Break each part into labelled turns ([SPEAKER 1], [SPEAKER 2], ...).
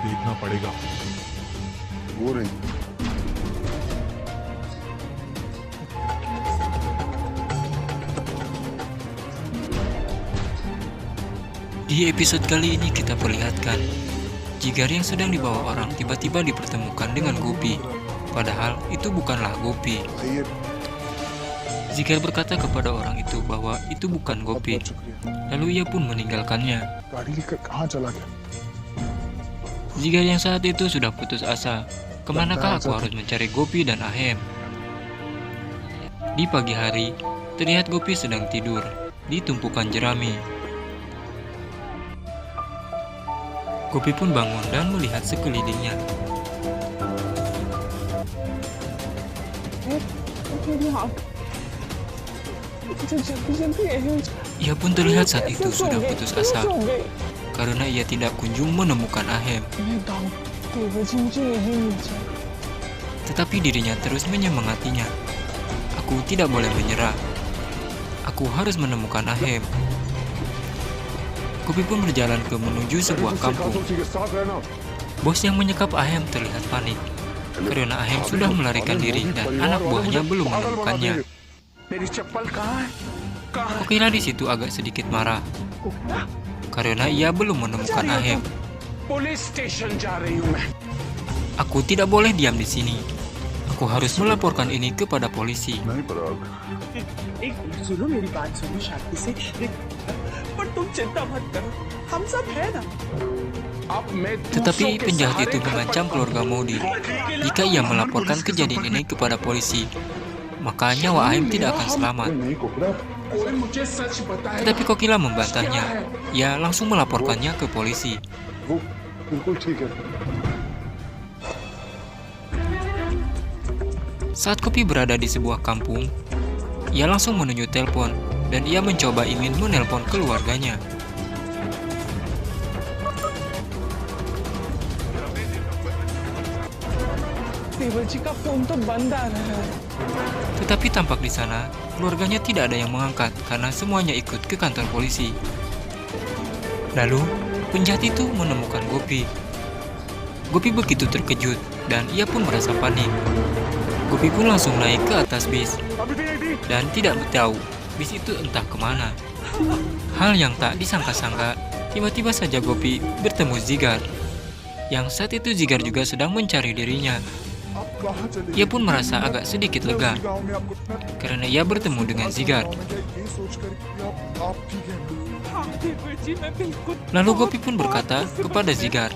[SPEAKER 1] देखना पड़ेगा।
[SPEAKER 2] वो नहीं।
[SPEAKER 3] Di episode kali ini kita perlihatkan Jigar yang sedang dibawa orang tiba-tiba dipertemukan dengan Gopi. Padahal itu bukanlah Gopi.
[SPEAKER 2] आइए।
[SPEAKER 3] Jigar berkata kepada orang itu bahwa itu bukan Gopi. Lalu ia pun meninggalkannya.
[SPEAKER 2] गाड़ी लेकर कहाँ चला गया?
[SPEAKER 3] Jigar yang saat itu sudah putus asa. Kemanakah aku harus mencari Gopi dan Ahem? Di pagi hari, terlihat Gopi sedang tidur di tumpukan jerami. Gopi pun bangun dan melihat sekelilingnya. Ia pun terlihat saat itu sudah putus asa karena ia tidak kunjung menemukan Ahem. Tetapi dirinya terus menyemangatinya. Aku tidak boleh menyerah. Aku harus menemukan Ahem. Gopi pun berjalan ke menuju sebuah kampung. Bos yang menyekap Ahem terlihat panik karena Ahem sudah melarikan diri dan anak buahnya belum menemukannya. Kokila di situ agak sedikit marah karena ia belum menemukan Ahem. Aku tidak boleh diam di sini. Aku harus melaporkan ini kepada polisi.
[SPEAKER 2] नहीं पराग।
[SPEAKER 4] एक मिनट सुनो, मेरी बात सुनो शांति से। पर तुम चिंता मत करो, हम सब है ना।
[SPEAKER 3] Tetapi penjahat itu mengancam keluarga Maudi. Jika ia melaporkan kejadian ini kepada polisi, maka nyawa Ahem tidak akan selamat.
[SPEAKER 2] नहीं कोकरा।
[SPEAKER 3] Tetapi Kokila membantahnya. Ia langsung melaporkannya ke polisi.
[SPEAKER 2] वो बिल्कुल ठीक है।
[SPEAKER 3] Saat Gopi berada di sebuah kampung, ia langsung menuju telepon dan ia mencoba ingin menelpon keluarganya.
[SPEAKER 4] देवर जी का फोन तो बंद आ रहा है।
[SPEAKER 3] Tetapi tampak di sana, keluarganya tidak ada yang mengangkat karena semuanya ikut ke kantor polisi. Lalu, penjahat itu menemukan Gopi. Gopi begitu terkejut dan ia pun merasa panik. Gopi pun langsung naik ke atas bis dan tidak tahu bis itu entah kemana. Hal yang tak disangka-sangka, tiba-tiba saja Gopi bertemu Jigar. Yang saat itu Jigar juga sedang mencari dirinya. Ia pun merasa agak sedikit lega karena ia bertemu dengan Jigar.
[SPEAKER 4] देवर जी मैं बिल्कुल।
[SPEAKER 3] Lalu Gopi pun berkata kepada Jigar,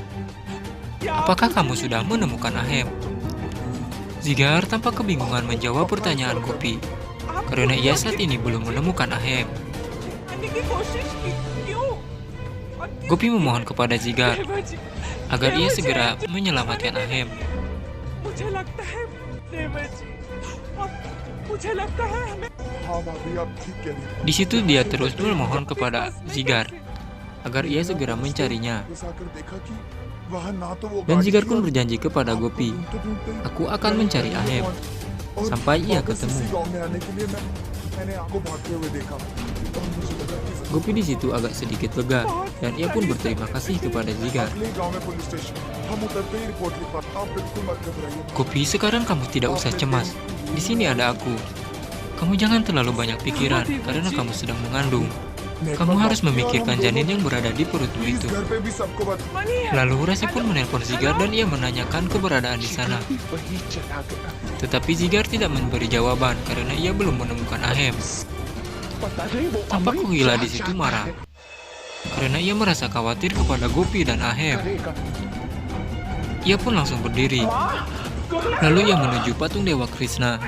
[SPEAKER 3] "Apakah kamu sudah menemukan Ahem?" Jigar tanpa kebingungan menjawab pertanyaan Gopi karena ia saat ini belum menemukan Ahem.
[SPEAKER 4] करने की कोशिश की, क्यों?
[SPEAKER 3] Gopi memohon kepada Jigar
[SPEAKER 4] देवर जी,
[SPEAKER 3] agar ia segera menyelamatkan Ahem.
[SPEAKER 4] मुझे लगता है देवर जी, मुझे लगता है हमें।
[SPEAKER 2] हाँ भाभी आप ठीक कह रही हैं।
[SPEAKER 3] Di situ dia terus memohon kepada Jigar agar ia segera mencarinya.
[SPEAKER 2] बस आकर देखा कि वहाँ ना तो वो
[SPEAKER 3] Dan
[SPEAKER 2] गाड़ी
[SPEAKER 3] Jigar
[SPEAKER 2] थी
[SPEAKER 3] pun
[SPEAKER 2] और
[SPEAKER 3] berjanji kepada Gopi,
[SPEAKER 2] ढूंढते-ढूंढते
[SPEAKER 3] "Aku akan mencari Ahem
[SPEAKER 2] और
[SPEAKER 3] sampai ia
[SPEAKER 2] वापस
[SPEAKER 3] ketemu."
[SPEAKER 2] इसी गांव में आने के लिए मैंने आपको भागते हुए देखा और मुझे लगा कि
[SPEAKER 3] Gopi di situ agak sedikit lega dan ia pun berterima kasih kepada Jigar.
[SPEAKER 2] अगले गांव में पुलिस स्टेशन हम उतरते ही रिपोर्ट लिखवा। आप बिल्कुल मत घबराइए।
[SPEAKER 3] Gopi, sekarang kamu tidak usah cemas. Di sini ada aku. Kamu jangan terlalu banyak pikiran karena kamu sedang mengandung. Kamu harus memikirkan janin yang berada di perutmu
[SPEAKER 2] please
[SPEAKER 3] itu.
[SPEAKER 2] घर पे भी सबको बता।
[SPEAKER 3] Lalu Rasi pun menelpon Jigar dan ia menanyakan keberadaan di sana.
[SPEAKER 4] वही चला गया।
[SPEAKER 3] Tetapi Jigar tidak memberi jawaban karena ia belum menemukan Ahem.
[SPEAKER 4] पता नहीं वो
[SPEAKER 3] Tampak
[SPEAKER 4] अमन
[SPEAKER 3] Kokila
[SPEAKER 4] क्या
[SPEAKER 3] di situ
[SPEAKER 4] चाहता
[SPEAKER 3] marah
[SPEAKER 4] है।
[SPEAKER 3] karena ia merasa khawatir kepada Gopi dan Ahem.
[SPEAKER 4] करेगा।
[SPEAKER 3] Ia pun langsung berdiri.
[SPEAKER 4] माँ,
[SPEAKER 3] Lalu ia menuju patung Dewa Krishna.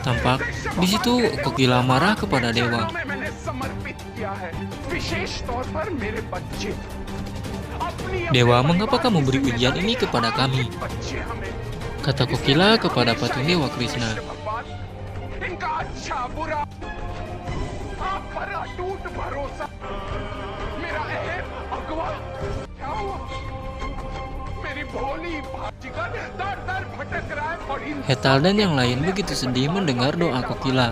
[SPEAKER 3] Tampak di situ Kokila marah kepada dewa.
[SPEAKER 4] मैंने समर्पित किया है, विशेष तौर पर मेरे बच्चे।
[SPEAKER 3] "Dewa, mengapa kamu beri ujian ini kepada kami?"
[SPEAKER 4] बच्चे हमें
[SPEAKER 3] kata Kokila kepada patung Dewa Krishna.
[SPEAKER 4] भगवान, इनका अच्छा बुरा आप पर अटूट भरोसा। मेरा अहम अगवा क्या हुआ? मेरी भोली भाजीगर दर-दर भटक रहा है और इन
[SPEAKER 3] Hetal dan yang lain begitu sedih mendengar doa Kokila.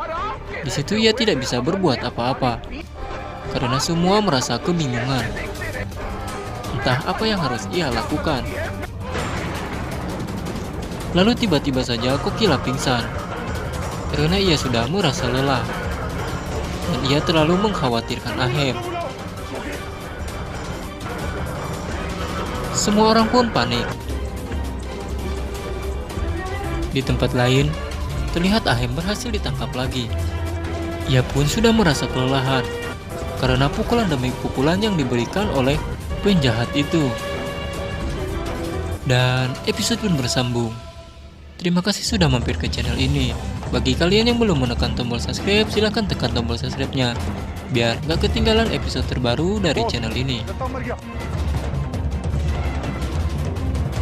[SPEAKER 4] और आपके
[SPEAKER 3] Di situ ia tidak bisa berbuat apa-apa karena semua merasa kebingungan. Entah apa yang harus ia lakukan. Lalu tiba-tiba saja Kokila pingsan karena ia sudah merasa lelah dan ia terlalu mengkhawatirkan Ahem. Semua orang pun panik. Di tempat lain, terlihat Ahem berhasil ditangkap lagi. Ia pun sudah merasa kelelahan karena pukulan demi pukulan yang diberikan oleh penjahat itu. Dan episode pun bersambung. Terima kasih sudah mampir ke channel ini. Bagi kalian yang belum menekan tombol subscribe, silahkan tekan tombol subscribe-nya biar gak ketinggalan episode terbaru dari channel ini.
[SPEAKER 2] Datang, mari.